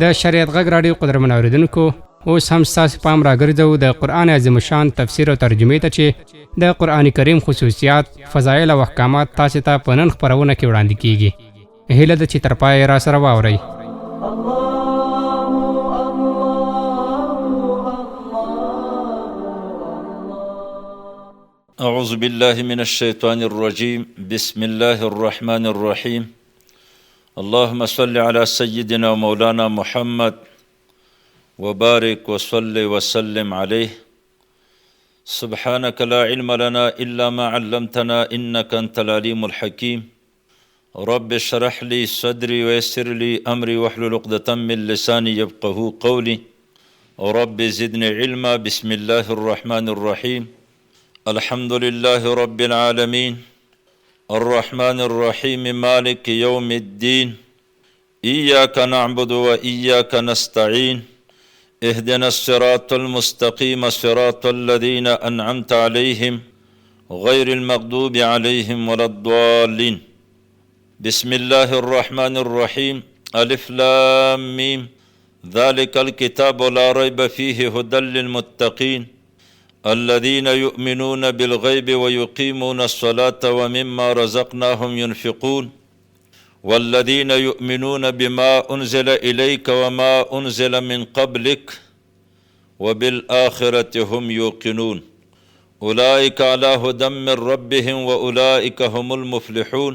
د شریعت غږ راډیو قدرمن اوریدونکو اوس هم ستاسو پام راګرځو د قرآن عظیم شان تفسیر او ترجمې ته چې د قرآن کریم خصوصیات، فضایل او احکامات تاسو ته په نن خپرونه کې وړاندې کیږي. هیله ده چې تر پایه را سره واورئ. اعوذ بالله من الشیطان الرجیم. بسم الله الرحمن الرحیم. اللهم صل على سيدنا مولانا محمد وبارك وصل وسلم عليه. سبحانك لا علم لنا إلا ما علمتنا إنك أنت العليم الحكيم. رب اشرح لي صدري ويسر لي أمري واحلل عقدة من لساني يفقهوا قولي. رب زدني علما. بسم الله الرحمن الرحيم. الحمد لله رب العالمين الرحمن الرحيم مالك يوم الدين. إياك نعبد وإياك نستعين. اهدنا الصراط المستقيم صراط الذين أنعمت عليهم غير المغضوب عليهم ولا الضالين. بسم الله الرحمن الرحيم. ألف لام ميم. ذلك الكتاب لا ريب فيه هدى للمتقين الذين يؤمنون بالغيب ويقيمون الصلاة ومما رزقناهم ينفقون والذين يؤمنون بما أنزل إليك وما أنزل من قبلك وبالآخرة هم يوقنون أولئك على هدى من ربهم وأولئك هم المفلحون.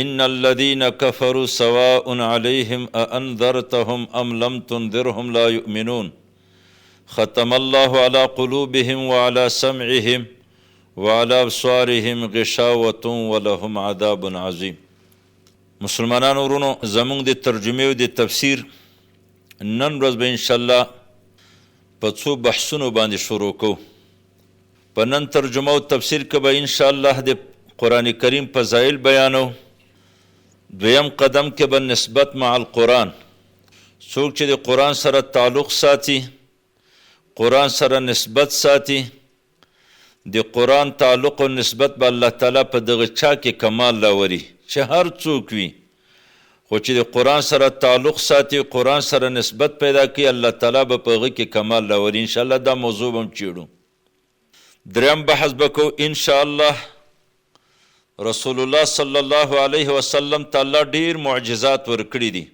إن الذين كفروا سواء عليهم أأنذرتهم أم لم تنذرهم لا يؤمنون. ختم الله على قلوبهم وعلى سمعهم وعلى أبصارهم غشاوة ولهم عذاب عظيم. مسلمانانو ورونو، زمونږ د ترجمې او د تفسیر نن ورځ به انشاءالله په څو بحثونو باندې شروع کوو. په نن ترجمه او تفسیر کې به انشاءالله د قرآن کریم فضایل بیانو. دویم قدم کې به نسبت مع القرآن. څوک چې د قرآن سره تعلق ساتي، قرآن سره نسبت ساتي، د قرآن تعلق او نسبت به الله تعالی په دغه چا کې کمال راوري چې هر څوک وي خو چې د قرآن سره تعلق ساتي، قرآن سره نسبت پیدا کوي، الله تعالی به په هغه کې کمال راوري. انشاءالله دا موضوع به هم چیړو. دریم بحث به کوو انشاءالله. رسول الله صلی الله علیه وسلم تعالی ډیر معجزات ورکړي دي.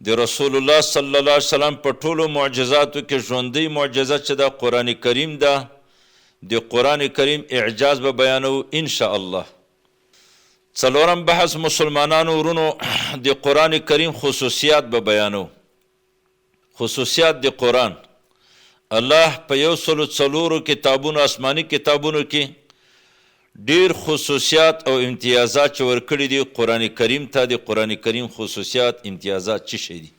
د رسول الله صلی الله علیه وسلم په ټولو معجزاتو کې ژوندۍ معجزه چې دا قرآن کریم ده، د قرآن کریم اعجاز به بیانو انشاءالله. څلورم بحث مسلمانانو ورونو د قرآن کریم خصوصیات به بیانو. خصوصیات د قرآن. الله په 104 کتابونو، آسمانی کتابونو کې ډیر خصوصیات او امتیازات چې ورکړي دي قرآن کریم ته. د قرآن کریم خصوصیات، امتیازات څه شي دي؟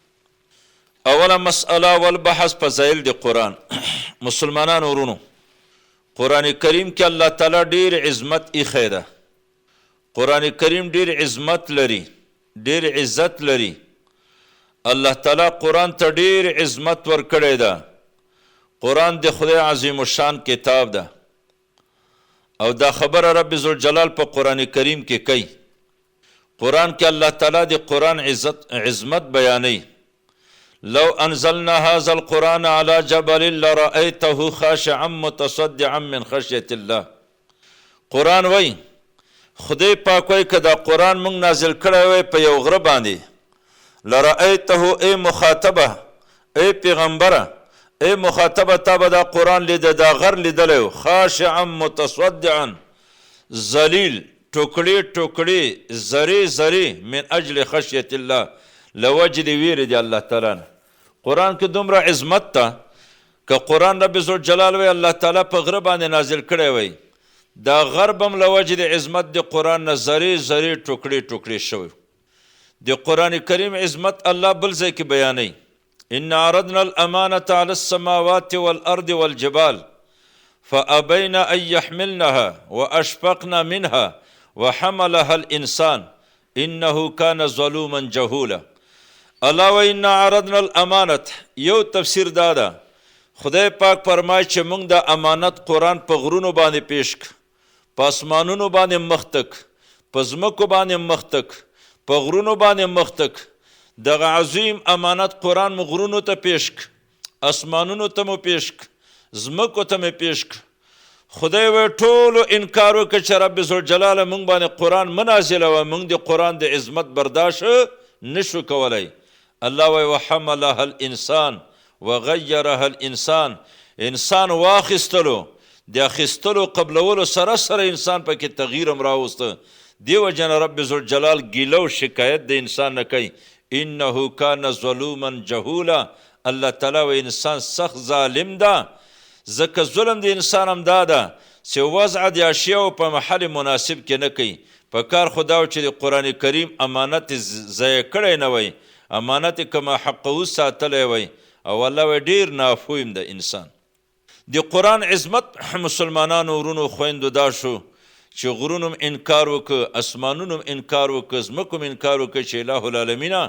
اوله مسئله، اول بحث فضایل د قرآن. مسلمانانو ورونو، قرآن کریم کې الله تعالی ډیر عظمت ایښی ده. قرآن کریم ډیر عظمت لري، ډیر عزت لري. الله تعالی قرآن ته ډیر عظمت ورکړی ده. قرآن د خدای عظیم الشان کتاب ده او دا خبره رب ذوالجلال په قرآن کریم کې کوي. قرآن کې الله تعالی د قرآن عظمت بیانوي. لو انزلنا هذا القرآن على جبل لرأيته خاشعا متصدعا من خشية الله. قرآن وای خدای پاک وای که دا قرآن مونږ نازل کړی وای په یو غره باندې، لرأيته ای مخاطبه، ای پیغمبره، ای مخاطبه، تا به دا قرآن لیده، دا غر لیدلی و، خاشعا متصدعا، ذلیل، ټوکړي ټوکړي، زری زری، من اجل خشیت الله، لوجه د ویرې د الله تعالی نه. قرآن کې دومره عظمت ته که قرآن رب ذوالجلال وی الله تعالی په غره باندې نازل کړی وی، دا غر به هم لوجه د عظمت د قرآن نه زری زری، ټوکړي ټوکړي شوی. د قرآن کریم عظمت الله بل ځای کې بیانوي. إن عرضنا الأمانة على السماوات والأرض والجبال فأبين أن يحملنها وأشفقن منها وحملها الإنسان إنه كان ظلوما جهولا. الله وإن عرضنا الأمانة. یو تفسیر دادا خدای پاک فرمای چې موږ د امانت قرآن په غرونو باندې پیش ک، په اسمانونو باندې مخ تک، په ځمکو باندې مختک، په غرونو باندې مختک. دغه عظیم امانت قرآن مو غرونو ته پیش ک، اسمانونو ته مو پیش ک، ځمکو ته مې پیش ک. خدای وی ټولو انکار وکړه چې رب ذوالجلاله موږ باندې قرآن مه نازلوه، موږ د قرآن د عظمت برداشت نشو کولی. الله وی وحملها الانسان وغیرها الانسان. انسان واخیستلو، د اخیستلو قبلولو سره سره انسان پکې تغییر هم راوسته. دیو جن رب ذوالجلال ګیله او شکایت د انسان نه کوي. انه کان ظلوما جهولا. الله تعالی و انسان سخت ظالم ده. ځکه ظلم د انسان هم دا ده چې وضع د اشیاو په محل مناسب کې نه کوي. په کار خو دا و چې د قرآن کریم امانت ضایع کړی نه وی، امانت کما حقه ساتلی وی. او الله وی ډېر نافویم د انسان. د قرآن عظمت مسلمانانو ورونو خویندو دا شو چې غرونو انکار وکړه، اسمانونو انکار وکړه، ځمکو انکار وکړه چې الله العالمینه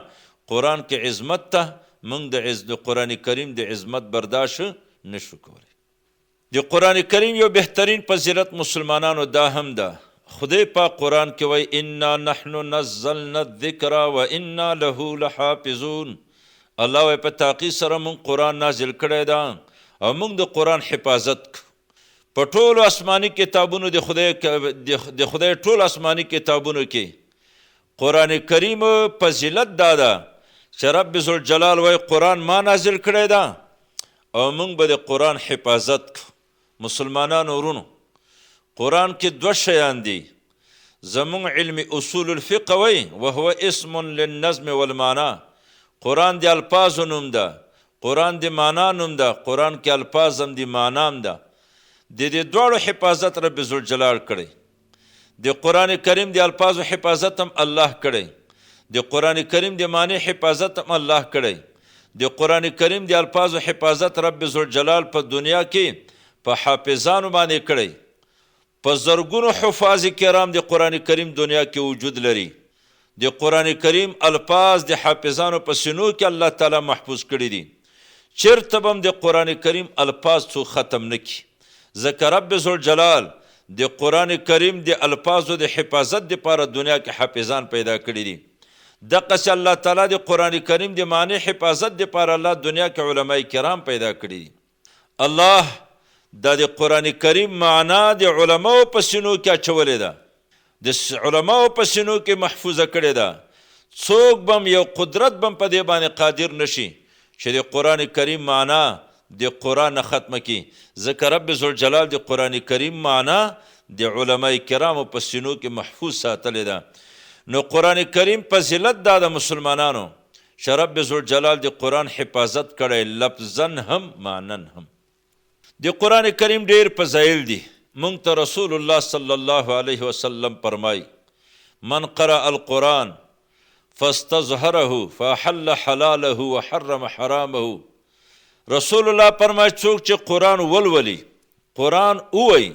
قرآن کې عظمت ته موږ د قرآن کریم د عظمت برداشت نشو کولی. د قرآن کریم یو بهترین فضیلت مسلمانانو دا هم ده. خدای پاک قرآن کې وایي انا نحن نزلنا الذکر و انا له لحافظون. الله وایي په تحقیق سره موږ قرآن نازل کړی ده او موږ د قرآن حفاظت کو. په ټولو آسماني کتابونو د خدای ټول آسماني کتابونو کې قرآن کریم فضیلت دا ده چې رب ذوالجلال وایي قرآن ما نازل کړی ده او موږ به د قرآن حفاظت کو. مسلمانانو ورونو قرآن کې دوه شیان دي. زمونږ علم اصول الفقه وی وهو اسم للنظم والمعنی. قرآن د الفاظو نوم ده، قرآن د معنا نوم ده. قرآن کې الفاظ هم دي، معنا هم ده. د دې دواړو حفاظت رب ذوالجلال کړی. د قرآن کریم د الفاظو حفاظت هم الله کړی، د قرآن کریم د معنی حفاظت هم الله کړی. د قرآن کریم د الفاظو حفاظت رب ذوالجلال په دنیا کې په حافظانو باندې کړی. په زرګونو حفاظ کرام د قرآن کریم دنیا کې وجود لري. د قرآن کریم الفاظ د حافظانو په سینو کې الله تعالی محفوظ کړي دي. چېرته به هم د قرآن کریم الفاظ څوک ختم نه کړي. ځکه رب ذوالجلال د قرآن کریم د الفاظو د حفاظت دپاره دنیا کې حافظان پیدا کړي دي. دقسې الله تعالی د قرآن کریم د معنی حفاظت دپاره الله دنیا کې علماء کرام پیدا کړي دي. الله دا د قرآن کریم معنا د علماو په سینو کې اچولې ده، د علماو په سینو کې محفوظه کړې ده. څوک به هم یو قدرت به هم په دې باندې قادر نشي چې د قرآن کریم معنا د قرآن نه ختمه کړي. ځکه رب ذوالجلال د قرآن کریم معنا د علماء کرامو په سینو کې محفوظ ساتلې ده. نو قرآن کریم فضیلت دا د مسلمانانو چې رب ذوالجلال د قرآن حفاظت کړی، لفظا هم معنا هم. د قرآن کریم ډیر فضایل دي. مونږ ته رسول الله صلی الله علیه وسلم فرمای من قرأ القرآن فاستظهره فحل حلاله وحرم حرامه. رسول الله فرمای څوک چې قرآن ولولي، قرآن ووایي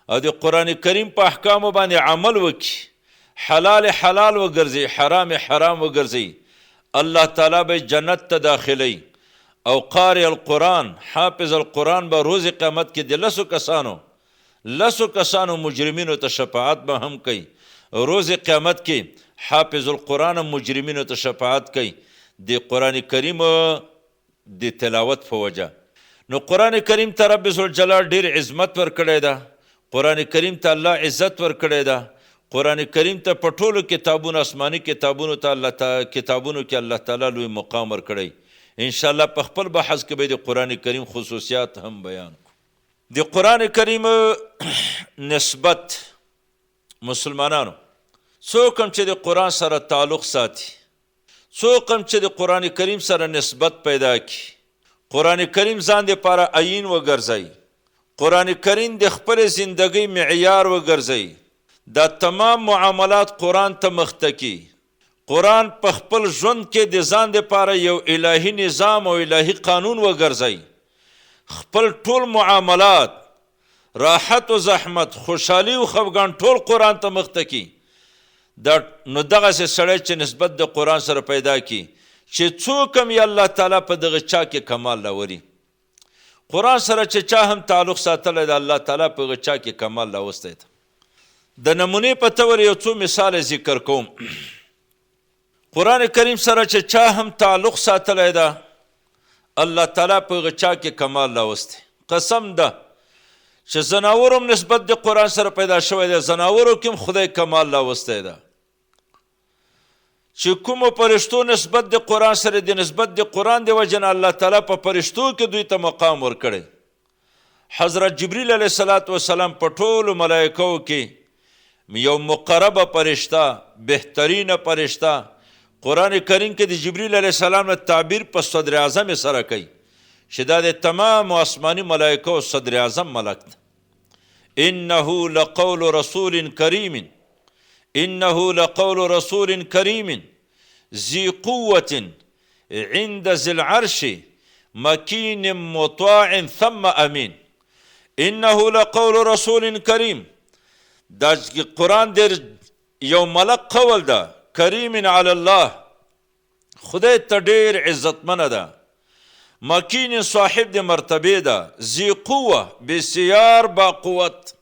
او د قرآن کریم په احکامو باندې عمل وکړي، حلال حلال وګرځي، حرام حرام وګرځي، الله تعالی به جنت ته داخلی. او قاری القرآن حافظ القرآن به روز قیامت کې د لسو کسانو مجرمینو ته شفاعت به هم کوي. روز قیامت کې حافظ القرآن مجرمینو ته شفاعت کوي د قرآن کریم د تلاوت په وجه. نو قرآن کریم ته رب ذوالجلال ډیر عظمت ورکړی ده. قرآن کریم ته الله عزت ورکړی ده. قرآن کریم ته په ټولو کتابونو آسماني کتابونو کې الله تعالی لوی مقام ورکړی. انشاءالله په خپل بحث کې به د قرآن کریم خصوصیات هم بیان کو. د قرآن کریم نسبت مسلمانانو څوک هم چې د قرآن سره تعلق ساتي، څوک هم چې د قرآن کریم سره نسبت پیدا کی، قرآن کریم ځان دپاره عین وګرځوي، قرآن کریم د خپل زندگی معیار وګرځوي، دا تمام معاملات قرآن ته مخته کی. قرآن په خپل ژوند کې د ځان دپاره یو الهي نظام او الهي قانون وګرځوي. خپل ټول معاملات، راحت و زحمت، خوشحالي او خفګان ټول قرآن ته مخته کی. نو دغسې سړی چې نسبت د قرآن سره پیدا کی چې څوک هم یې الله تعالی په دغه چا کې کمال راولي. قرآن سره چې چا هم تعلق ساتلی د الله تعالی په هغه چا کې کمال راوستی ده. د نمونې په تور یو څو مثال ذکر کوم. قرآن کریم سره چې چا هم تعلق ساتلی ده الله تعالی په هغه چا کې کمال راوستی. قسم ده چې زناور هم نسبت د قرآن سره پیدا شوی دی، زناورو کې هم خدای کمال راوستی ده. چې کومو فرشتو نسبت د قرآن سره د نسبت د قرآن د وجه نه الله تعالی په فرشتو کې دوی ته مقام ورکړی. حضرت جبریل علیه السلام په ټولو ملائکو کې یو مقربه فرشته، بهترینه فرشته. قرآن کریم کې د جبریل علیه السلام نه تعبیر په صدر اعظم سره کوي چې دا د تمام آسمانی ملائکو صدر اعظم ملک ده. انه لقول رسول کریم، انه لقول رسول کریم ذی قوة عند ذی العرش مکین مطاع ثم امین. انه لقول رسول کریم، دا قرآن در یو ملک قول ده، کریم علی الله، خدای ته ډیر عزتمنه ده، مکین صاحب د مرتبه ده، ذی قوه بسیار با قوت.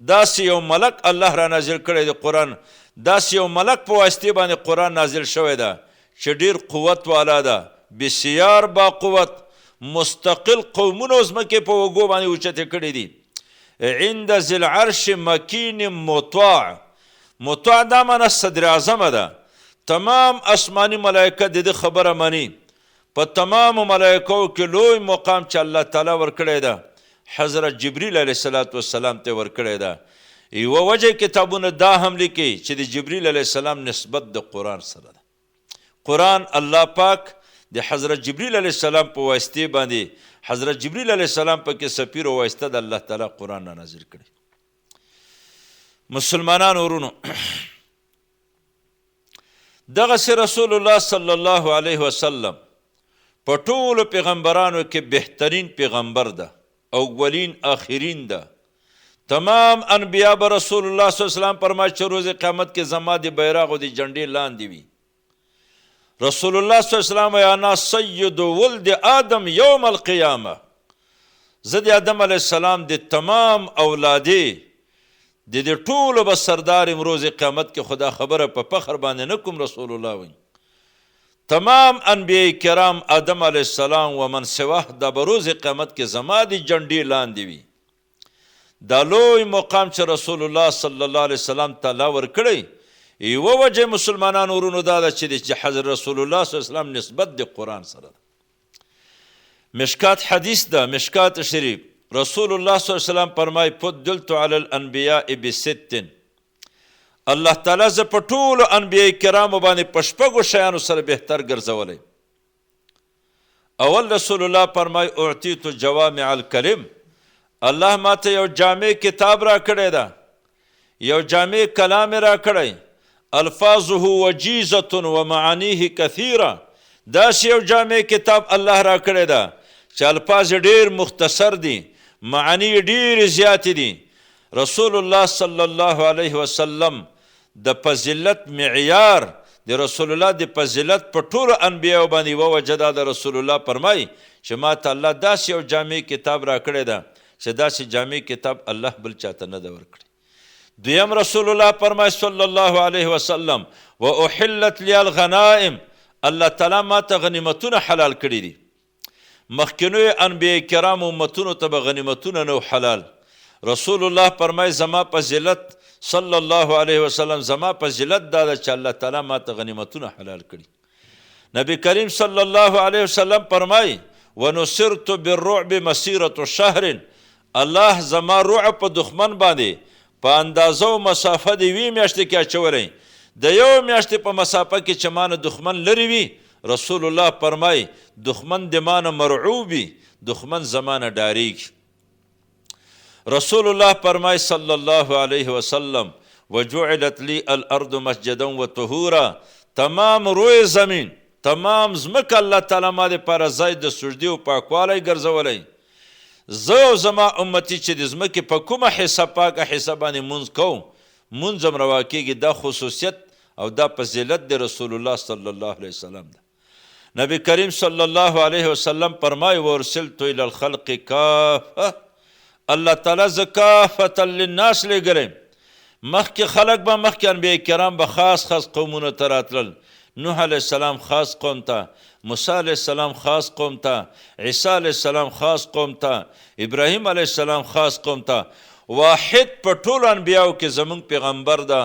داسې یو ملک الله را نازل کړی د قرآن، داسې یو ملک په واسطې باندې قرآن نازل شوی ده چې ډیر قوت والا ده، بسیار با قوت. مستقل قومونو ځمکې په اوږو باندې اوچتې کړي دي. عند ذی العرش مکین مطاع، مطاع دا معنی صدر اعظمه ده. تمام آسمانی ملائکه د دې خبره مني. په تمامو ملائکو کې لوی مقام چې الله تعالی ورکړی ده حضرت جبریل علیه السلام ته ورکړی ده. یوه وجه کتابونه دا هم لیکي چې د جبریل علیه السلام نسبت د قرآن سره ده. قرآن الله پاک د حضرت جبریل علیه السلام په واسطې باندې، حضرت جبریل علیه السلام پکې سفیر او واسطه د الله تعالی قرآن نازل کړي. مسلمانانو ورونو، دغسې رسول الله صلی الله علیه وسلم په ټولو پیغمبرانو کې بهترین پیغمبر ده، اولین آخرین ده. تمام انبیا به رسول الله صلی الله علیه وسلم فرمایي چې روز قیامت کې زما د بیرغ او د جنډې لاندې وي. رسول الله صلی الله علیه وسلم وایي انا سید ولد آدم یوم القیامه، زه د آدم علیه السلام د تمام اولادې د دې ټولو به سردار یم روز قیامت کې. خدا خبره په فخر باندې نه کوم، رسول الله وایي تمام انبیاء کرام آدم علیه السلام و من سواه دا به روز قیامت کې زما د جنډې لاندې وي. دا لوی مقام چې رسول الله صلی الله علیه وسلم تعالی ورکړی، یوه وجه مسلمانانو ورونو دا ده چې حضرت رسول الله صلی الله علیه وسلم نسبت د قرآن سره ده. مشکات حدیث ده، مشکات شریف، رسول الله صلی الله علیه وسلم فرمایي فضلت علی الانبیاء بست، الله تعالی زه په ټولو انبیاء کرامو باندې په شپږو شیانو سره بهتر ګرځولی. اول رسول الله فرمایي اعطیت جوامع الکلم، الله ماته یو جامع کتاب را کړی ده، یو جامع کلام را کړی. الفاظه وجیزة ومعانیه کثیره، داسې یو جامع کتاب الله را کړی ده چې الفاظ ډیر مختصر دي، معانی ډیر زیات دي. رسول الله صلی الله علیه وسلم د فضیلت معیار د رسول الله د فضیلت په ټولو انبیاو باندې یوه وجه دا د رسول الله فرمایي چې ما ته الله داسې یو جامع کتاب را کړی ده چې داسې جامع کتاب الله بل چاته نه ده ورکړی. دویم رسول الله فرمایي صلی الله علیه وسلم و احلت لی الغنائم، الله تعالی ما ته غنیمتونه حلال کړي دي. مخکینوی انبیاء کرام امتونو ته به غنیمتونه نو حلال. رسول الله فرمایي زما فضیلت صلی الله علیه وسلم، زما فضیلت دا ده چې الله تعالی ما ته غنیمتونه حلال کړي. نبی کریم صلی الله علیه وسلم فرمایي ونصرت بالرعب مسیرة شهر، الله زما رعب په دښمن باندې په اندازه او مسافه د یوې میاشتې کې اچولی. د یو میاشتې په مسافه کې چې ما نه دښمن لرې وي، رسول الله فرمایي دښمن د ما نه مرعوب وي، دښمن زما نه ډارېږي. رسول الله فرمایي صلی الله علیه وسلم وجعلت لی الارض مسجدا وطهورا، تمام روی زمین، تمام ځمکه الله تعالی ما دپاره ځای د سجدې او پاکوالی ګرځولی. زه او زما امتي چې د ځمکې په کومه حصه پاکه حصه باندې مونځ کوم، مونځ هم روا کېږي. دا خصوصیت او دا فضیلت د رسول الله صلی الله علیه وسلم ده. نبی کریم صلی الله علیه وسلم فرمایي وارسلت الی الخلق کافه، الله تعالی زه کافة للناس لېږلی، مخکې خلک به مخکې انبیا کرام به خاص قومونو ته راتلل. نوح علیه السلام خاص قوم ته، موسی علیه السلام خاص قوم ته، عیسی علیه السلام خاص قوم ته، ابراهیم علیه السلام خاص قوم ته. واحد په ټولو انبیاو کې زموږ پیغمبر ده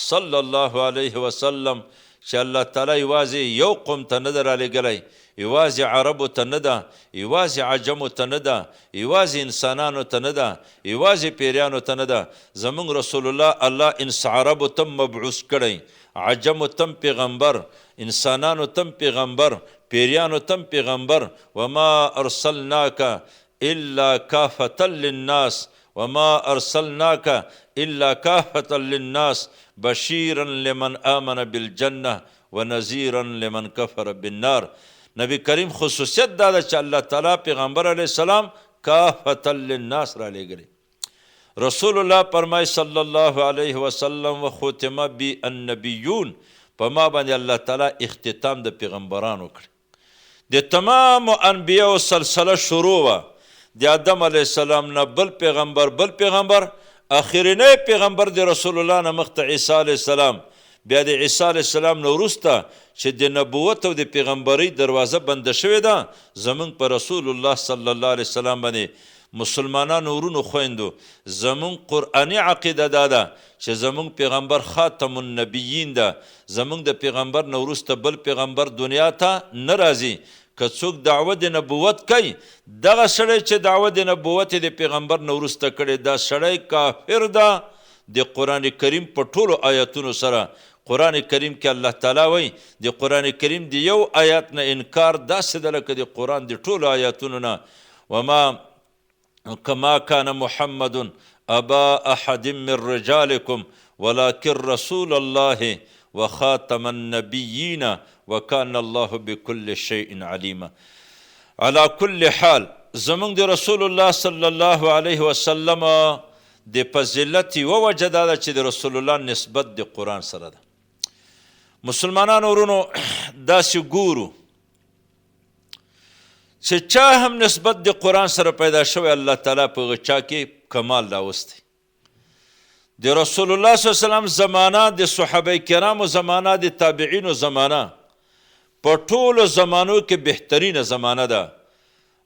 صلی الله علیه وسلم چې الله تعالی یوازې یو قوم ته نه ده رالیږلی، یوازې عربو ته نه ده، یوازې عجمو ته نه ده، یوازې انسانانو ته نه ده، یوازې پیریانو ته نه ده. زموږ رسول الله انس عربو ته مبعوث کړی، عجمو تم پیغمبر، انسانانو تم پیغمبر، پیریانو تم پیغمبر. وما ارسلناک الا کافة للناس وما ارسلناک الا کافة للناس بشیرا لمن آمن بالجنة ونذیرا لمن کفر بالنار. نبی کریم خصوصیت دا ده چې الله تعالی پیغمبر علیه السلام کافة للناس را لیږلی. رسول الله فرمای صلی الله علیه وسلم و ختم بی النبیون، په ما باندې الله تعالی اختتام د پیغمبرانو کړ. د تمام انبیاء سلسله شروع وه د آدم علیه السلام نه بل پیغمبر اخرنی پیغمبر د رسول الله نه مخته عیسی علیه السلام، بیا د عیسی علیه السلام نه وروسته چې د نبوت او د پیغمبرۍ دروازه بنده شوې ده، زمونږ په رسول الله صلی الله علیه وسلم باندې مسلمانانو ورونو خویندو زمونږ قرآني عقیده دا ده چې زمونږ پیغمبر خاتم النبیین ده. زمونږ د پیغمبر نه وروسته بل پیغمبر دنیا ته نه راځي. که څوک دعوه د نبوت کوي، دغه سړی چې دعوه د نبوت د پیغمبر نه وروسته کړی، دا سړی کافر ده د قرآن کریم په ټولو آیاتونو سره. قرآن کریم کې الله تعالی وایي د قرآن کریم د یو آیات نه انکار داسې ده لکه د قرآن د ټولو آیاتونو نه. وما كما كان محمد أبا أحد من رجالكم ولكن رسول الله وخاتم النبيين وكان الله بكل شيء عليما. على كل حال زمونږ د رسول الله صلی الله علیه وسلم د فضیلت یوه وجه دا ده چې د رسول الله نسبت د قرآن سره ده. مسلمانانو ورونو داسې ګورو چې چا هم نسبت د قرآن سره پیدا شوی، الله تعالی په هغه چا کې کمال راوستی. د رسول الله صلی الله علیه وسلم زمانه، د صحابه کرامو زمانه، د تابعینو زمانه په ټولو زمانو کې بهترینه زمانه ده.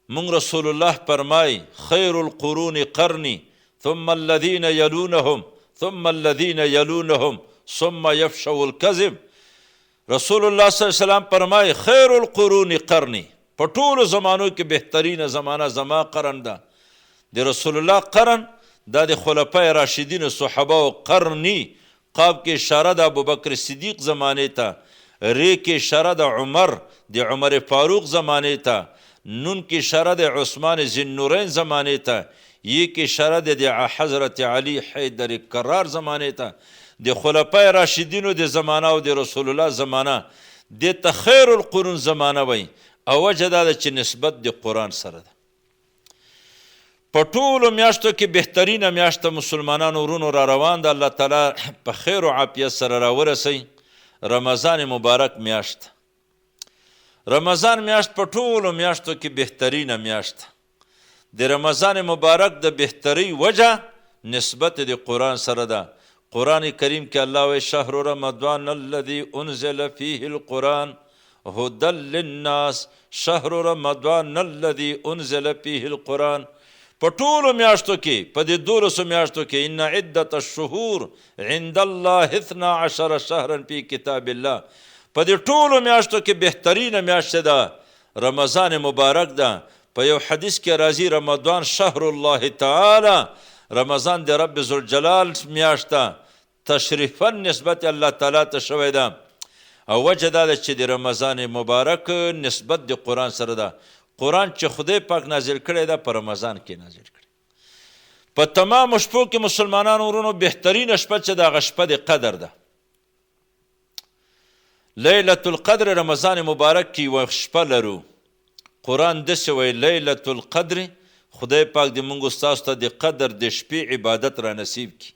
مونږ رسول الله فرمای خیر القرون قرنی ثم الذین یلونهم ثم الذین یلونهم ثم یفشو الکذب. رسول الله صلی الله علیه وسلم فرمای خیر القرون قرنی، په ټولو زمانو کې بهترینه زمانه زما قرن ده. د رسول الله قرن دا د خلفای راشدین صحابه او قرنی، قاب کې اشاره ده ابوبکر صدیق زمانه ته، ری کې اشاره ده د عمر فاروق زمانه ته، نون کې اشاره ده عثمان ذوالنورین زمانه ته، یہ کې اشاره ده د حضرت علی حیدر کرار زمانه ته. د خلفای راشدینو د زمانه او د رسول الله زمانه د ته خیر القرون زمانه وای. او وجه دا ده چې نسبت د قرآن سره ده. په ټولو میاشتو کې بهترینه میاشته مسلمانانو ورونو را روان ده، الله تعالی په خیر و عافیت سره راورسی. رمضان مبارک میاشت، رمضان میاشت په ټولو میاشتو کې بهترینه میاشت. د رمضان مبارک د بهتری وجه نسبت د قرآن سره ده. قرآن کریم کې الله وی شهر رمضان الذي انزل فيه القرآن هدى للناس شهر رمضان الذي انزل فيه القرآن. په ټولو میاشتو کې، په دې 12 میاشتو کې ان عدة الشهور عند الله 12 شهرا في کتاب الله. په دې ټولو میاشتو کې بهترینه میاشت ده رمضان مبارک ده. په یو حدیث کې راځي رمضان شهر الله تعالی، رمضان د رب ذوالجلال میاشت ده، تشریفا نسبت الله تعالی ته شوی ده. او وجه دا ده چې د رمضان مبارک نسبت د قرآن سره ده. قرآن چې خدای پاک نازل کړی ده په رمضان کې نازل کړی. په تمام شپو کې مسلمانانو ورونو بهترین شپه چې د هغه شپه د قدر ده. لیلة القدر رمضان مبارک کې یوه شپه لرو. قرآن داسې وایي لیلة القدر، خدای پاک د موږ ستاسو ته د قدر د شپې عبادت را نصیب کړي.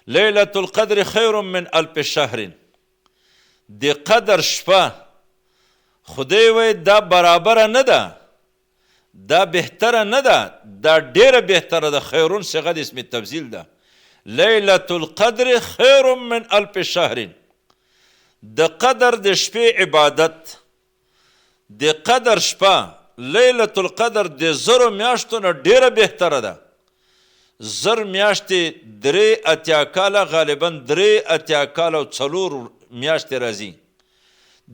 لیلة القدر خیر من 1000 شهر. د قدر شپه خدای وی دا برابره نه ده، دا بهتره نه ده، دا ډیره بهتره ده. خیرون صيغه د اسم تفضیل ده. لیلة القدر خیر من الف شهر. د قدر د شپې عبادت، د قدر شپه لیلة القدر د زرو میاشتو نه ډیره بهتره ده. زر میاشتې 3 کاله، غالبا 3 کاله او 4 میاشتې راځي.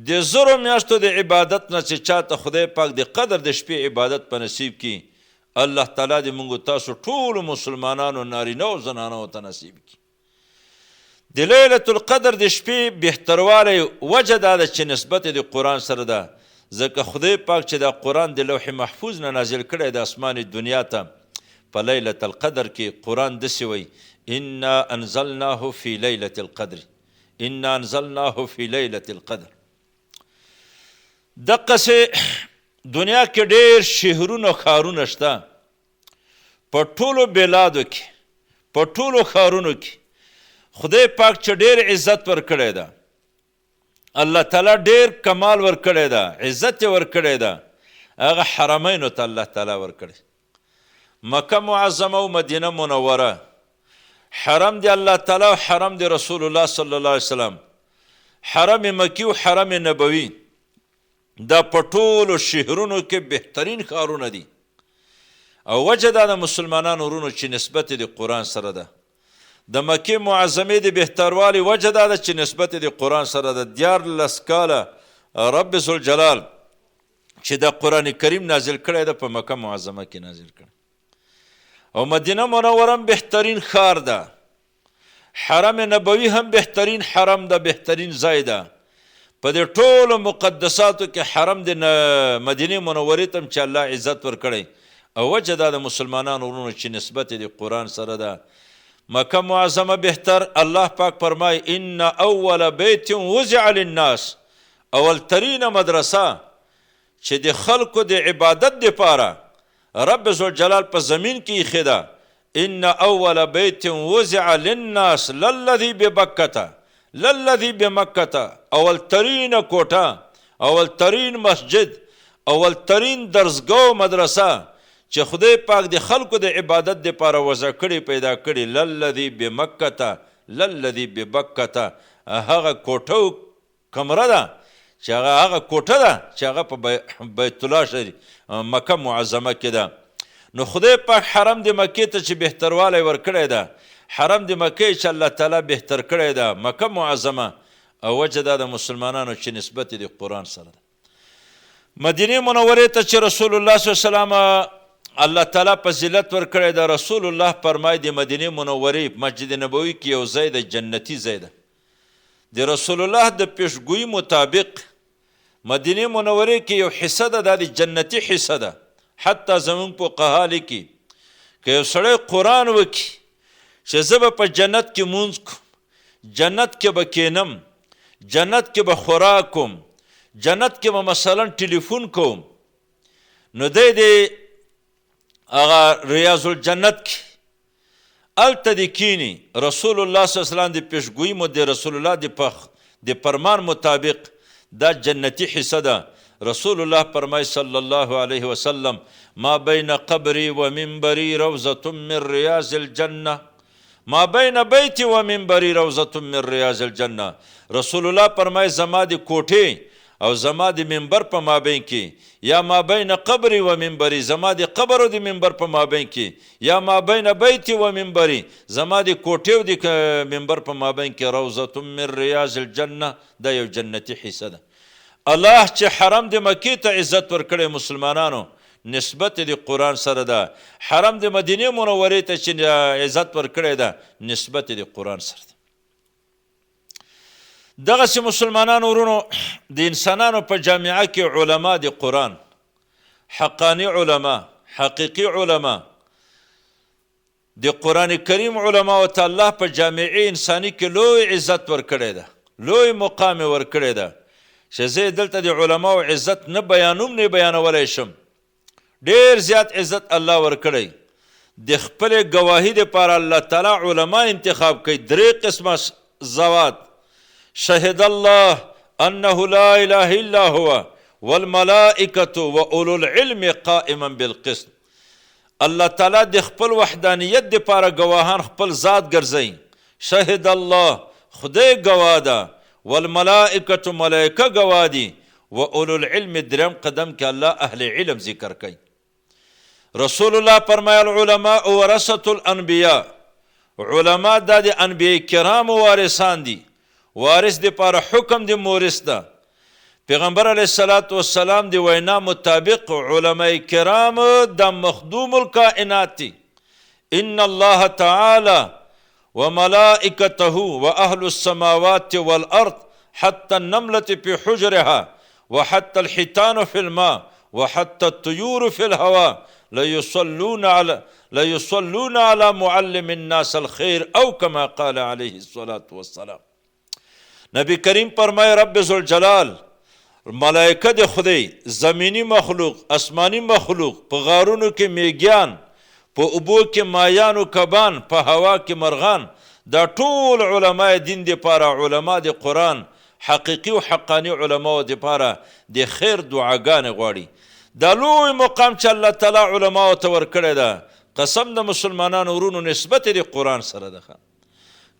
د زرو میاشتو د عبادت نه چې چاته خدای پاک د قدر د شپې عبادت په نصیب کی، الله تعالی دې موږ تاسو ټولو مسلمانانو نارینه او زنانو ته نصیب کی. د لیلة القدر د شپې بهتروالی وجه دا ده چې نسبت د قرآن سره ده، ځکه خدای پاک چې دا قرآن د لوح محفوظ نه نازل کړی د اسمان دنیا ته، په لیلة القدر کې قرآن داسې وایي انا انزلناه فی لیلة القدر، انا انزلناه فی لیلة القدر. دقسې دنیا کې ډېر شهرونه ښارونه شته، په ټولو بلادو کې، په ټولو ښارونو کې خدای پاک چې ډېر عزت ورکړی ده، الله تعالی ډېر کمال ورکړی ده، عزت یې ورکړی ده، هغه حرمینو ته الله تعالی ورکړی. مکه معظمه او مدینه منوره حرم دی الله تعالی او حرم دی رسول الله صلی الله علیه وسلم، حرم مکی او حرم نبوي دا په ټولو شهرونو کې بهترین ښارونه دي. او وجه دا د مسلمانانو ورونو چې نسبت د قرآن سره ده. د مکې معظمې د بهتروالي وجه دا ده چې نسبت د قرآن سره ده. 14 کاله رب ذوالجلال چې د قرآن کریم نازل کړی ده په مکه معظمه کې نازل کړی. او مدینه منوره هم بهترین ښار ده، حرم نبوي هم بهترین حرم ده، بهترین ځای ده. په دې ټولو مقدساتو کې حرم د مدینه منورې ته چې الله عزت ورکړی. او وجه دا د مسلمانانو ورونو چې نسبت د قرآن سره ده. مکه معظمه بهتر، الله پاک فرمای ان اول بیت وضع للناس، اول ترین مدرسه چې د خلکو د عبادت دپاره رب ذوالجلال په زمین کې ایښې ده. ان اول بیت وضع للناس للذي ببکته، للذي بمکته، اول ترین کوټه، اول ترین مسجد، اول ترین درسګاه مدرسه چې خدای پاک د خلکو د عبادت دپاره وضع کړي، پیدا کړي. للذي بمکته، للذي ببکته، هغه کوټه او کمره ده چې هغه کوټه ده چې هغه په بیت الله شریف مکه معظمه کې ده. نو خدای پاک حرم د مکې ته چې بهتروالی ورکړی ده، حرم د مکې چې الله تعالی بهتر کړی ده، مکه معظمه. او وجه دا د مسلمانانو چې نسبت د قرآن سره ده. مدینه منورې ته چې رسول الله صلی الله علیه وسلم الله تعالی فضیلت ورکړی ده، رسول الله فرمای د مدینه منورې مسجد نبوي کې یو ځای ده، جنتي ځای ده. د رسول الله د پیشګویی مطابق مدینه منورې کې یو حصه ده، دا د جنتي حصه ده. حتی زمونږ فقها لیکي که یو سړی قرآن وکړي چې زه به په جنت کې مونځ کوم، جنت کې به کینم، جنت کې به خوراک کوم، جنت کې به مثلا ټلیفون کوم، نو دی د هغه ریاض الجنت کې هلته د کینی. رسول الله صلی الله علیه وسلم د پیشګویی مو د رسول الله د فرمان مطابق دا جنتی حصه ده. رسول الله فرمای صلی الله علیه وسلم ما بین قبری و منبری روضة من ریاض الجنه، ما بین بیتی و منبری روضة من ریاض الجنه. رسول الله فرمای زما د کوټې او زما د منبر په مابین کې، یا ما بین قبری و منبری، زما د قبر او د منبر په مابین کې، یا ما بین بیتی و منبری، زما د کوټې او د منبر په مابین کې روضة من ریاض الجنه. دا یو جنتی حصه ده. الله چې حرم د مکې ته عزت ورکړی مسلمانانو نسبت د قرآن سره ده. حرم د مدینه منورې ته چې عزت ورکړی ده نسبت د قرآن سره ده. دغسې مسلمانانو ورونو د انسانانو په جامعه کې علما د قرآن، حقانی علما، حقیقي علما، د قرآن کریم علما او ته الله په جامعه انسانی کې لوی عزت ورکړی ده، لوی مقام ورکړی ده چې زه دلته د علماو عزت نه بیانوم نه بیانولی شم. ډېر زیات عزت الله ورکړی. د خپلې ګواهي دپاره الله تعالی علما انتخاب کوي. 3 قسمه زوات: شهد الله انه لا اله الا هو والملائکة واولو العلم قائما بالقسط. الله تعالی د خپل وحدانیت دپاره ګواهان خپل ذات ګرځوي. شهد الله، خدای ګواه ده، والملائکة ملائکه ګواه دي، و اولو العلم دریم قدم کې الله اهل علم ذکر کوي. رسول الله فرمایل علماء ورثة الانبیاء، علما دا د انبیاء کرام وارثان دي. وارث دپاره حکم د مورث ده. پیغمبر علیه الصلاة والسلام دی وینا مطابق علماء کرام دا مخدوم الکائنات دی. ان الله تعالی وملائکته واهل السماوات والارض حتى النملة في حجرها وحتى الحيتان في الماء وحتى الطيور في الهواء ليصلون على معلم الناس الخير او كما قال عليه الصلاة والسلام. نبی کریم فرمائے رب ذوالجلال ملائکه د خدای، زمینی مخلوق، اسمانی مخلوق، په غارونو کې میږیان، په اوبو کې مایان و کبان، په هوا کې مرغان، دا ټول علماء دین دپاره، علما د قرآن، حقیقي و حقانی علماو دپاره د خیر دعاګانې غواړي. دا لوی مقام چې الله تعالی علماو ته ورکړی ده، قسم د مسلمانانو ورونو نسبت د قرآن سره ده.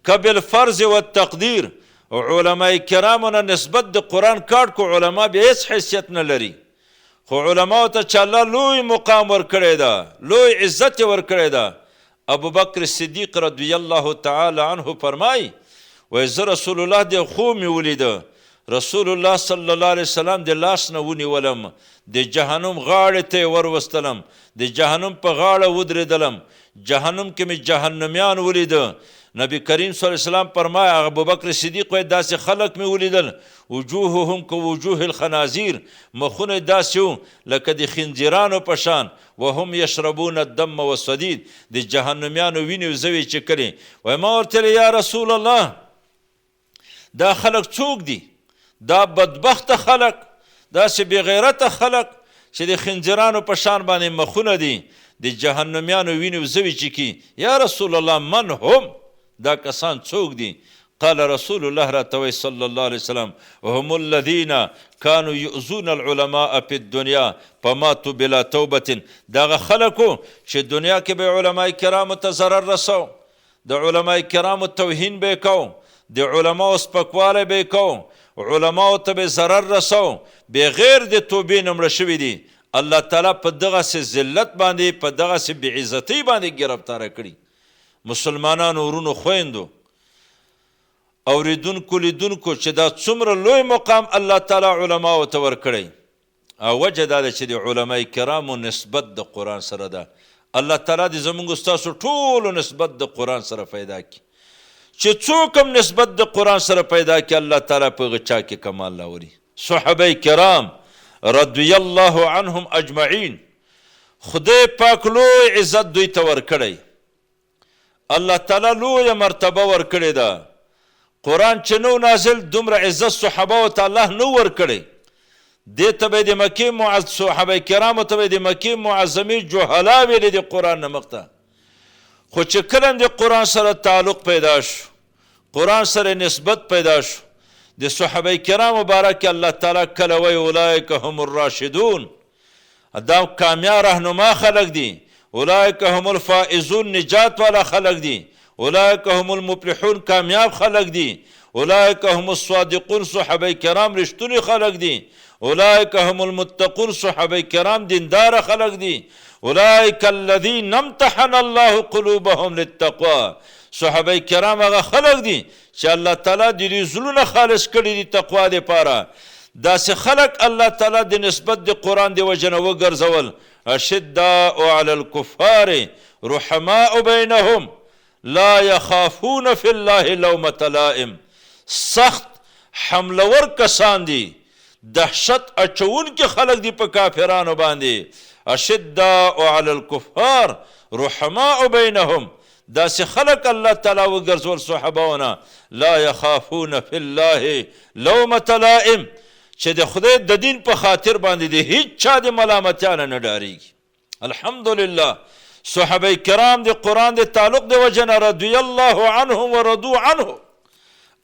که بالفرض و تقدیر علماء کرامو نه نسبت د قرآن کاټ کو علما بیا هیڅ حیثیت نه لري. خو علماو ته چې الله لوی مقام ورکړی ده، لوی عزت ورکړی ده. ابو بکر صدیق رضی الله تعالی عنه فرمایي وایي زه رسول الله د خوب مې ولیده، رسول الله صلی الله علیه وسلم د لاس نه ونیولم، د جهنم غاړې ته یې وروستلم، د جهنم په غاړه ودرېدلم، جهنم کې مې جهنمیان ولیده. نبی کریم صلی الله علیه وسلم فرمایي ابو بکر صدیق وایي داسې خلک مې ولیدل وجوههم كوجوه الخنازیر، مخونه داسې وو لکه د خنزیرانو په شان، وهم یشربون الدم والصدید، د جهنمیانو وینې زوی چکلې. وایي ما ورته یا رسول الله دا خلک څوک دي؟ دا بدبخته خلک، داسې بېغیرته خلک چې د خنزیرانو په شان باندې مخونه دي، د جهنمیانو وینې زوی چکي. یا رسول الله من هم؟ دا کسان څوک دي؟ قال رسول الله راتوي صلى الله عليه وسلم وهم الذين كانوا يؤذون العلماء في الدنيا فماتوا بلا توبة. دغه خلکو چې دنیا کې به علماء کرامو ته ضرر رسو، د علماء کرامو توهین به کو، د علماو سپکوالی به کو، علماو ته به ضرر رسو، بغیر د توبې نه مړه شوي دي. الله تعالی په دغسې ذلت باندې، په دغسې بېعزتۍ باندې ګرفتاره کړي. مسلمانانو ورونو خویندو اوریدونکو لیدونکو چې دا څومره لوی مقام الله تعالی علماو ته ورکړی، او وجه دا ده چې د علماء کرامو نسبت د قرآن سره ده. الله تعالی دې زموږ ستاسو ټولو نسبت د قرآن سره پیدا کړي. چې څوک هم نسبت د قرآن سره پیدا کړي الله تعالی په هغه چا کې کمال راولي. صحابه کرام رضی الله عنهم اجمعین، خدای پاک لوی عزت دوی ته ورکړی، الله تعالی لوی مرتبه ورکړې ده. قرآن چې نو نازل دومره عزت صحابه ته الله نو ورکړی. دې ته به د مکې صحابه کرامو ته به د مکې معظمې جهلا ویلې د قرآن نه مخته. خو چې کله د قرآن سره تعلق پیدا شو، قرآن سره نسبت پیدا شو، د صحابه کرامو باره کې الله تعالی کله وایي اولئک هم الراشدون، دا کامیاب رهنما خلک دي، اولئک هم الفائزون نجات والا خلق دی، اولئک هم المفلحون کامیاب خلق دی، اولئک هم الصادقون صحابه کرام رشتونی خلق دی، اولئک هم المتقون صحابه کرام دیندار خلق دی، اولئک الذین امتحن الله قلوبهم للتقوى صحابه کرام هغه خلق دی چې الله تعالی د دې زړونه خالص کړي دي تقوا دپاره. داسې خلق الله تعالی د نسبت د قرآن د وجه نه وګرځول. اشداء على الكفار رحماء بينهم لا يخافون في الله لومة لائم، سخت حملور کسان دي، دهشت اچون کې خلق دي په کافرانو باندې. اشداء على الكفار رحماء بينهم، داسې خلق الله تعالی وګرځول صحابهونه لا يخافون في الله لومة لائم، چې د خدای د دین په خاطر باندې د هیڅ چا د ملامتیا نه ډاریږي. الحمدلله صحابه کرام د قرآن د تعلق د وجه نه رضی الله عنهم ورضوا عنه،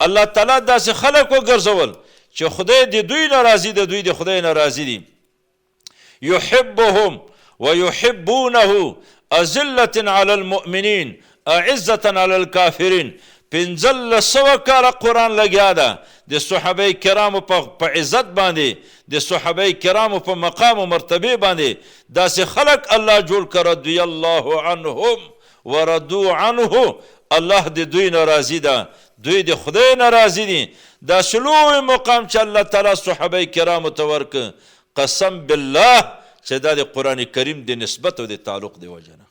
الله تعالی داسې خلک وګرځول چې خدای د دوی نه راضي، د دوی د خدای نه راضي دي. یحبهم ویحبونه، اذلة علی المؤمنین اعزة علی الکافرین. 1500 کاله قرآن لګیا ده د صحابه کرامو په عزت باندې، د صحابه کرامو په مقام و مرتبه باندې داسې خلق الله جوړ کړ رضی الله عنهم ورضوا عنه. الله د دوی نه راضي ده، دوی د خدای نه راضي دي. دا لوی مقام چې الله تعالی صحابه کرامو ته ورکړ، قسم بالله چې دا د قرآن کریم د نسبت او د تعلق د وجه نه.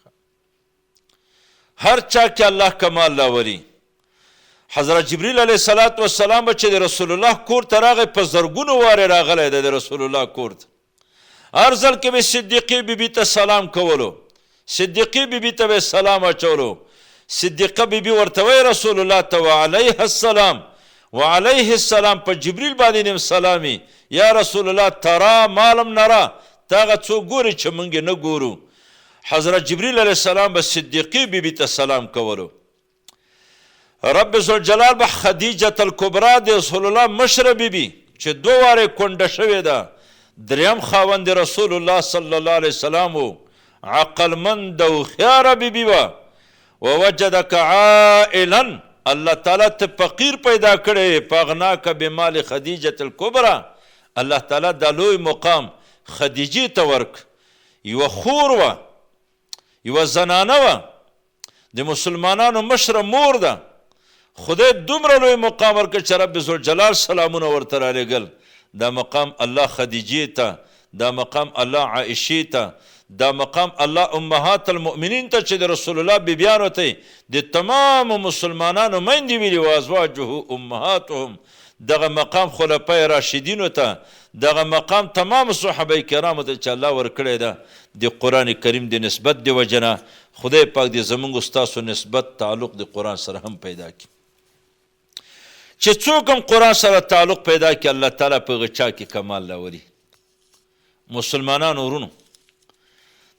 هر چا کې الله کمال راولي. حضرت جبریل علیه السلام چې د رسول الله کور ته راغی، په زرګونو وارې راغلی دی د رسول الله کور ته. هر ځل کې به صدیقې بیبي ته سلام کولو، صدیقې بیبي ته به سلام اچولو. صدیقه بیبي ورته وی رسول الله ته وعلیه السلام، وعلیه السلام، په جبریل باندې نیم سلامي. یا رسول الله ترا مالم نرا، تا هغه څوک ګوري چې موږ نه ګورو. حضرت جبریل علیه السلام به صدیقې بیبي ته سلام کولو. رب ذوالجلال به خدیجة الکبرا د رسول الله مشره بیبي چې 2 وارې کونډه شوې ده، دریم خاوند رسول الله صلی الله علیه وسلم و، عقلمند او خیاره بیبي وه. ووجدک عائلا، الله تعالی ته فقیر پیدا کړی، فاغناک بمال خدیجة الکبرا. الله تعالی دا لوی مقام خدیجې ته ورک. یوه خور وه، یوه زنانه وه، د مسلمانانو مشره مور ده. خدای دومره لوی مقام ورکړ چې رب ذوالجلال سلامونه ورته رالیږل. دا مقام الله خدیجې ته، دا مقام الله عائشې ته، دا مقام الله امهات المؤمنین ته چې د رسول الله بیبیانو ته د تمامو مسلمانانو میندې ویلي و ازواجه امهاتهم. دغه مقام خلفای راشدینو ته، دغه مقام تمام صحابه کرامو ته چې الله ورکړی ده د قرآن کریم د نسبت د وجه نه. خدای پاک دې زموږ ستاسو نسبت تعلق د قرآن سره هم پیدا کړي. چې څوک هم قرآن سره تعلق پیدا کړي، الله تعالی په هغه چا کې کمال راولي. مسلمانانو ورونو،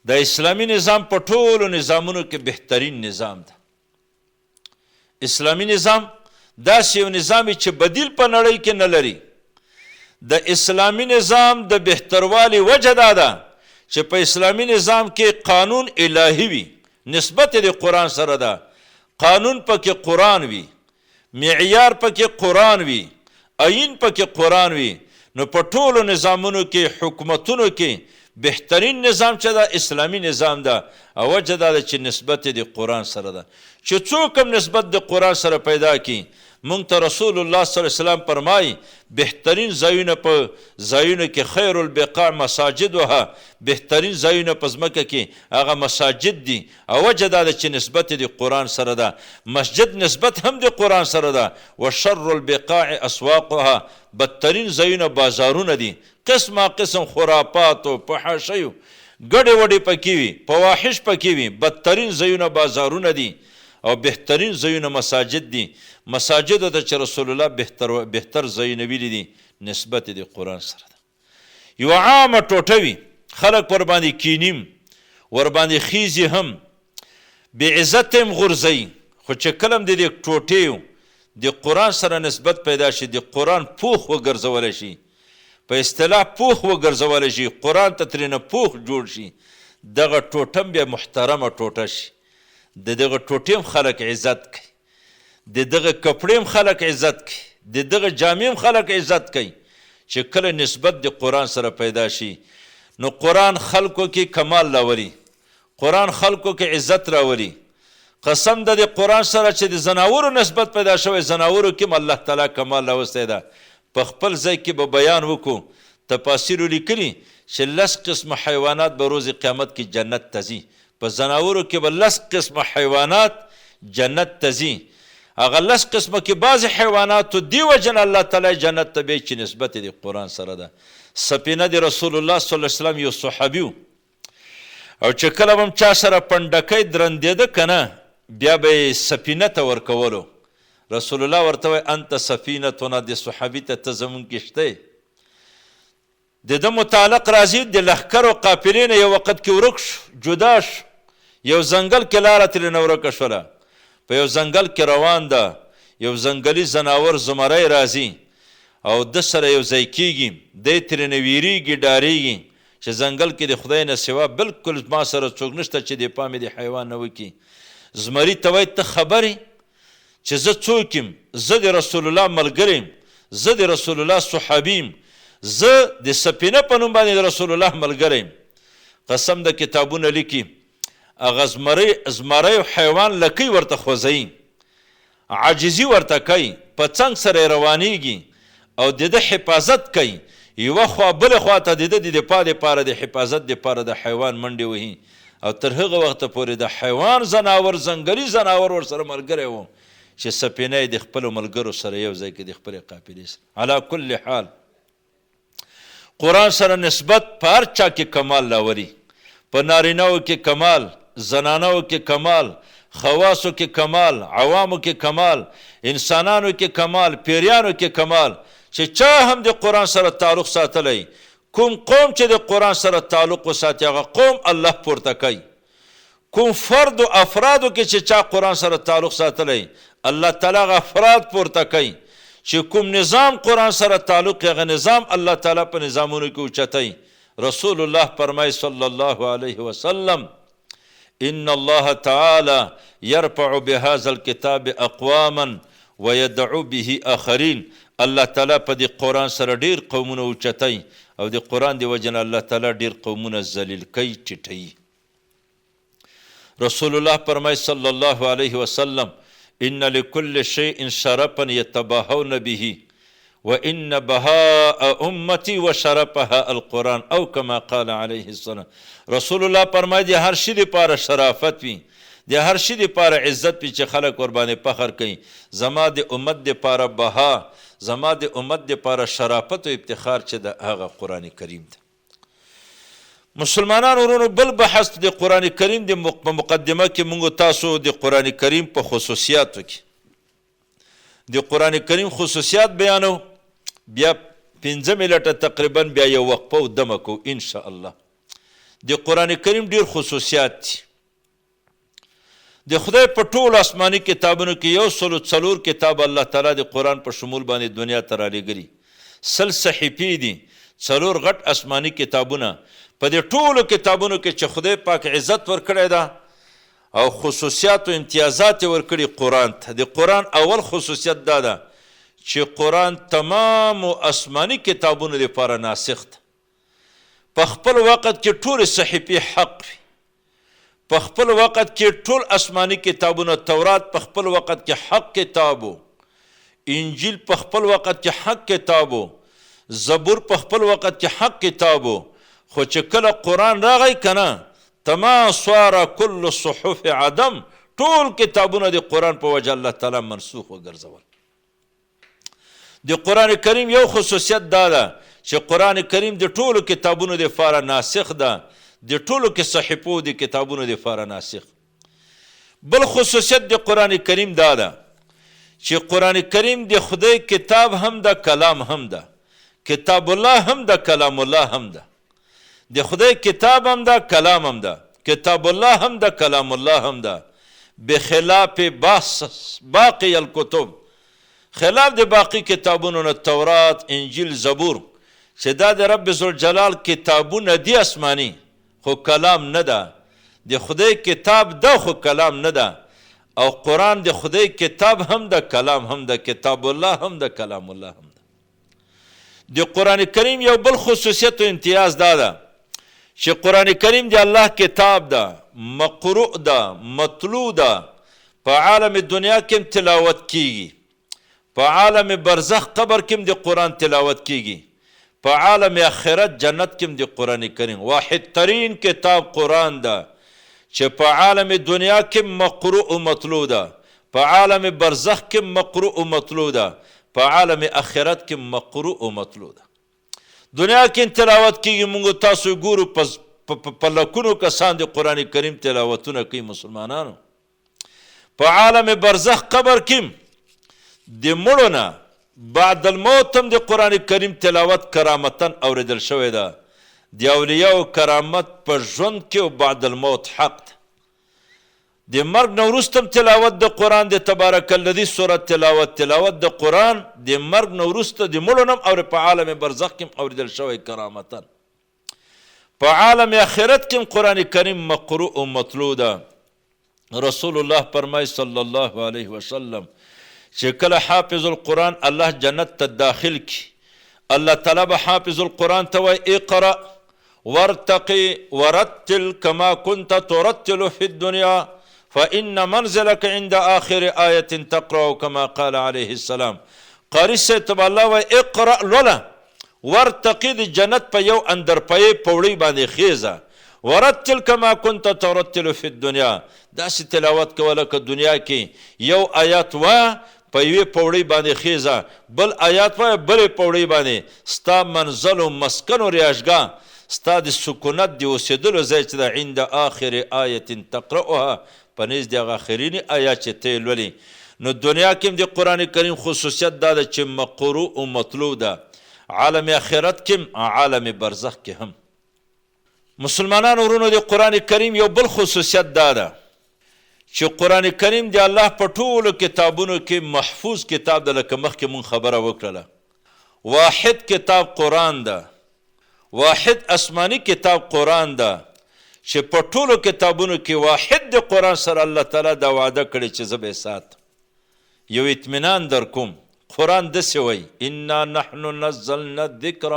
د اسلامي نظام په ټولو نظامونو کې بهترین نظام ده. اسلامي نظام داسې یو نظام چې بدیل په نړۍ کې نه لري. د اسلامي نظام د بهتروالي وجه دا ده چې په اسلامي نظام کې قانون الهي وي، نسبت د قرآن سره ده. قانون پکې قرآن وي، معیار پکې قرآن وي، آیین پکې قرآن وي. نو په ټولو نظامونو کې، حکومتونو کې بهترین نظام چې دا اسلامي نظام ده. او وجه دا ده چې نسبت د قرآن سره ده. چې څوک هم نسبت د قرآن سره پیدا کړي، مونږ ته رسول الله صلی الله علیه وسلم فرمایي بهترین ځایونه په ځایونو کې خیر البقاع مساجدها، بهترین ځایونه په ځمکه کې هغه مساجد دي. او وجه دا ده چې نسبت د قرآن سره ده. مسجد نسبت هم د قرآن سره ده. وشر البقاع اسواقها، بدترین ځایونه بازارونه دي، قسمه قسم خرافات او فحاشیو ګډې وډې پکې وي، فواحش پکې وي. بدترین ځایونه بازارونه دي او بهترین ځایونه مساجد دي. مساجدو ته چې رسول الله بهتر ځایونه ویلي دي، نسبت د قرآن سره ده. یو عامه ټوټه وي، خلک ورباندې کینیم، ورباندې خیزي هم، بې عزت هم غورځوي. خو چې کله هم د دې ټوټې د قرآن سره نسبت پیدا شي، د قرآن پوخ وګرځولی شي، په اصطلاح پوخ وګرځولی شي، قرآن ته ترېنه پوخ جوړ شي، دغه ټوټه هم بیا محترمه ټوټه شي. د دغه ټوټې هم خلک عزت کوي، د دغه کپړې هم خلک عزت کوي، د دغه جامې هم خلک عزت کوي. چې کله نسبت د قرآن سره پیدا شي، نو قرآن خلکو کې کمال راولي، قرآن خلکو کې عزت راولي. قسم ده د قرآن سره چې د زناورو نسبت پیدا شوی، زناورو کې هم الله تعالی کمال راوستی ده. په خپل ځای کې به بیان وکړو، تفاسیرو لیکلي چې 10 قسمه حیوانات به روز قیامت کې جنت ته ځي. په زناورو کې به 10 قسمه حیوانات جنت ته ځي. هغه 10 قسمه کې بعضې حیواناتو دې وجه نه الله تعالی جنت ته بیایي چې نسبت یې د قرآن سره ده. سفینه د رسول الله صلی الله علیه وسلم یو صحابي و، او چې کله به هم چا سره پنډکی درندېده که نه، بیا به یې سفینه ته ورکولو. رسول الله ورته وایي انت سفینتنا، د صحابي ته ته زمونږ کښتی. د ده متعلق راځي د لښکرو قافلې نه یو وخت کې ورک شو، جدا شو، یو ځنګل کې لاره ترېنه ورکه شوله. په یو ځنګل کې روان ده، یو ځنګلي ځناور زمری راځي او ده سره یو ځای کېږي. دی ترېنه ویریږي، ډارېږي چې ځنګل کې د خدای نه سوا بلکل ما سره څوک نشته چې دفاع مې د حیوان نه وکړي. زمري ته وایي ته خبرې چې زه څوک یم، زه د رسول الله ملګری یم، زه د رسول الله صحابي یم، زه د سفینه په نوم باندې د رسول الله ملګری یم. قسم د کتابونه لیکي هغه زمری حیوان لکۍ ورته خوځوي، عاجزي ورته کوي، په څنګ سره روانیږي او د ده حفاظت کوي. یوه خوا بله خوا ته د ده د دفاع دپاره د حفاظت دپاره د حیوان منډې وهي او تر هغه وخته پورې د حیوان زناور ځنګلي زناور ورسره ملګری و چې سفینه یې د خپلو ملګرو سره یو ځای کې د خپلې قافلې سره. علا کل حال قرآن سره نسبت په هر چا کې کمال راولي، په نارینهو کې کمال، زنانو کې کمال، خواصو کې کمال، عوامو کې کمال، انسانانو کې کمال، پیریانو کې کمال. چې چا هم د قرآن سره تعلق ساتلی، کوم قوم چې د قرآن سره تعلق وساتي هغه قوم الله پورته کوي. کوم فرد و افرادو کې چې چا قرآن سره تعلق ساتلی الله تعالی هغه افراد پورته کوي. چې کوم نظام قرآن سره تعلق هغه نظام الله تعالی په نظامونو کې اوچتوي. رسول الله فرمایي صلی الله علیه وسلم ان الله تعالی یرفع بهذا الكتاب اقواما ويدعو به آخرین. الله تعالی په دې قرآن سره ډیر قومونه اوچتوي او د قرآن د وجې نه الله تعالی ډیر قومونه ذلیل کوي، ټیټوي. رسول الله فرمایي صلی الله علیه وسلم ان لكل شيء شرفا يتباهون به وان بهاء امتي وشرفها القرآن او كما قال عليه السلام. رسول الله فرمایي د هر شي لپاره شرافت وي، د هر شي لپاره عزت وي چې خلک ور باندې فخر کوي. زما د امت دپاره بها، زما د امت دپاره شرافت او افتخار چې د هغه قرآن کریم ده. مسلمانان ورونو بل بحث د قرآن کریم د مقدمه کې موږ تاسو د قرآن کریم په خصوصیاتو کې د قرآن کریم خصوصیات بیانو، بیا 15 منټه تقریبا بیا یو وقفه او دمه کو ان شاء الله. د قرآن کریم ډیر خصوصیات دي. د خدای په ټول آسماني کتابونو کې 104 کتاب الله تعالی د قرآن په شمول باندې دنیا ته رالیږلي. 100 صحیفې دي، 4 غټ آسماني کتابونه. په دې ټولو کتابونو کې چې خدای پاک عزت ورکړی ده او خصوصیات او امتیازات ورکړي قرآن ته. د قرآن اول خصوصیت دا ده چې قرآن تمام آسماني کتابونو لپاره ناسخ ده. په خپل وخت کې ټول صحیفې حق وي، په خپل وخت کې ټول آسماني کتابونه، تورات په خپل وخت کې حق کتابو، انجیل په خپل وخت کې حق کتابو، زبور په خپل وخت کې حق کتابو. خو چې کله قرآن راغی کنه تمام صار کل صحف عدم، ټول کتابونه د قرآن په وجه الله تعالی منسوخ وګرځول. د قرآن کریم یو خصوصیت دا ده چې قرآن کریم د ټولو کتابونو دپاره ناسخ ده، د ټولو کې صحیفو د کتابونو دپاره ناسخ. بل خصوصیت د قرآن کریم دا ده چې قرآن کریم د خدای کتاب هم ده، کلام هم ده. کتاب الله هم ده، کلام الله هم ده. د خدای کتاب هم ده، کلام هم ده. کتاب الله هم ده، کلام الله هم ده. بخلاف باقی الکتب، خلاف د باقی کتابونو نه تورات، انجیل، زبور چې دا د رب ذوالجلال کتابونه دي آسماني، خو کلام نه ده. د خدای کتاب ده خو کلام نه ده. او قرآن د خدای کتاب هم ده، کلام هم ده. کتاب الله هم ده، کلام الله هم ده. د قرآن کریم یو بل خصوصیت و امتیاز دا ده چې قرآن کریم د الله کتاب ده، مقروء ده، مطلوع ده. په عالم دنیا کې تلاوت کیږي، په عالم برزخ قبر کې د قرآن تلاوت کیږي، په عالم آخرت جنت کې د قرآن کریم واحد ترین کتاب قرآن ده چې په عالم دنیا کې مقروء و مطلوع ده، په عالم برزخ کې مقروء و مطلوع ده، په عالم آخرت کې مقروء و مطلوع ده. دنیا کې تلاوت کیږي، موږ تاسو ګورو په لکونو کسان د قرآن کریم تلاوتونه کوي مسلمانانو. په عالم برزخ قبر کې د مړو نه بعد الموت هم د قرآن کریم تلاوت کرامتن اوریدل شوی ده. د اولیاء کرامت په ژوند کې او بعد الموت حق ده. د مرګ نه وروسته هم تلاوت د قرآن د تبارک الذی سورت تلاوت د قرآن د مرګ نه وروسته د مړو نه هم په عالم برزخ کې هم اوریدل شوی کرامتن. په عالم آخرت کې قرآن کریم مقروء او مطلوع ده. رسول الله فرمای صلی الله علیه وسلم چې کله حافظ القرآن الله جنت ته داخل کی، الله تعالی به حافظ القرآن ته وایي اقرأ وارتقي ورتل كما كنت ترتل في الدنيا فإن منزلك عند آخر آية تقرأ كما قال عليه السلام. قاری سے تب الله وایي اقرأ لولا ورتقي د جنت په یو اندر پای پوړی باندې خیزه، ورتل كما كنت ترتل في الدنيا، داسې تلاوت کوله که دنیا کې یو آیات وا په یوې پوړۍ باندې خیزه، بل آیات وایه بلې پوړۍ باندې، ستا منزل و مسکن و ریاشګاه، ستا د سکونت د اوسېدلو ځای چې ده عند آخر آیت تقرأها، په نیز د هغه آخریني آیات چې ته یې لولې. نو دنیا کې هم د قرآن کریم خصوصیت دا ده چې مقروء و مطلوع ده، عالم آخرت کې هم عالم برزخ کې هم. مسلمانانو ورونو د قرآن کریم یو بل خصوصیت دا ده چې قرآن کریم د الله په ټولو کتابونو کې محفوظ کتاب ده. لکه مخکې مونږ خبره وکړله، واحد کتاب قرآن ده، واحد آسمانی کتاب قرآن ده چې په ټولو کتابونو کې واحد د قرآن سره الله تعالی دا وعده کړې چې زه به یې ساتم. یو اطمینان در کوم، قرآن داسې وایي انا نحن نزلنا الذکر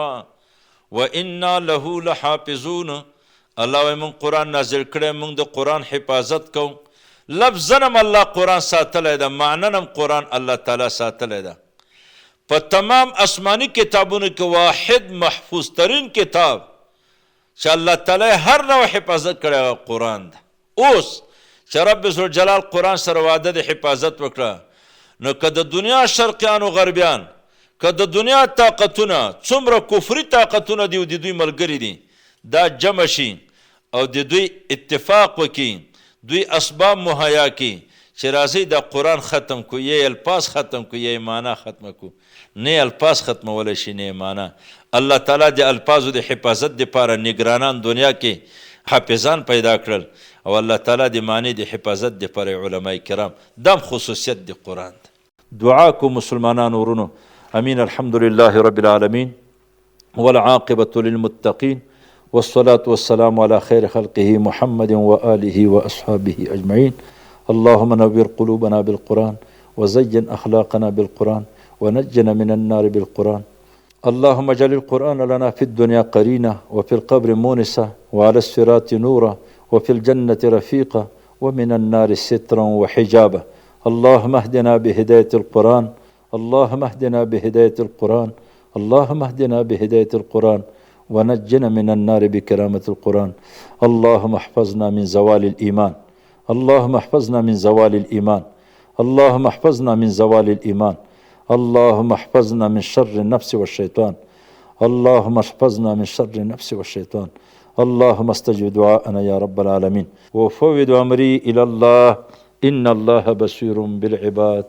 و انا له لحافظون. الله وایي مونږ قرآن نازل کړی، مونږ د قرآن حفاظت کوو. لفظنم الله قرآن ساتلی ده، معننم قرآن الله تعالی ساتلی ده. په تمام آسمانی کتابونو کې واحد محفوظ ترین کتاب چې الله تعالی هر نوع حفاظت کړی هغه قرآن ده. اوس چې رب ذوالجلال قرآن سره وعده د حفاظت وکړه، نو که د دنیا شرقیان و غربیان، که د دنیا طاقتونه څومره کفري طاقتونه دي او د دوی ملګري دي، دا جمع شي او د دوی اتفاق وکړي، دوی اسباب مهیا کی چې راځي دا قرآن ختم کو، یې الفاظ ختم کو، یې معنا ختم کو. نه الفاظ ختمولی شي نه معنا. الله تعالی د الفاظو د حفاظت دپاره نگرانان دنیا کې حافظان پیدا کړل، او الله تعالی د معنی د حفاظت دپاره علماء کرام. دام خصوصیت د قرآن ده. دعا کو مسلمانانو ورونو. امین. الحمد لله رب العالمین والعاقبة للمتقین والصلاة والسلام على خير خلقه محمد وآله وأصحابه أجمعين. اللهم نور قلوبنا بالقرآن وزين أخلاقنا بالقرآن ونجنا من النار بالقرآن. اللهم اجعل القرآن لنا في الدنيا قرينا وفي القبر مونسا وعلى الصراط نورا وفي الجنة رفيقا ومن النار سترا وحجابا. اللهم اهدنا بهداية القرآن، اللهم اهدنا بهداية القرآن، اللهم اهدنا بهداية القرآن ونجنا من النار بكرامة القرآن. اللهم احفظنا من زوال الإيمان، اللهم احفظنا من زوال الإيمان، اللهم احفظنا من زوال الإيمان، اللهم احفظنا من شر النفس والشيطان، اللهم احفظنا من شر النفس والشيطان. اللهم استجب دعاءنا يا رب العالمين. وفوض أمري إلى الله إن الله بصير بالعباد.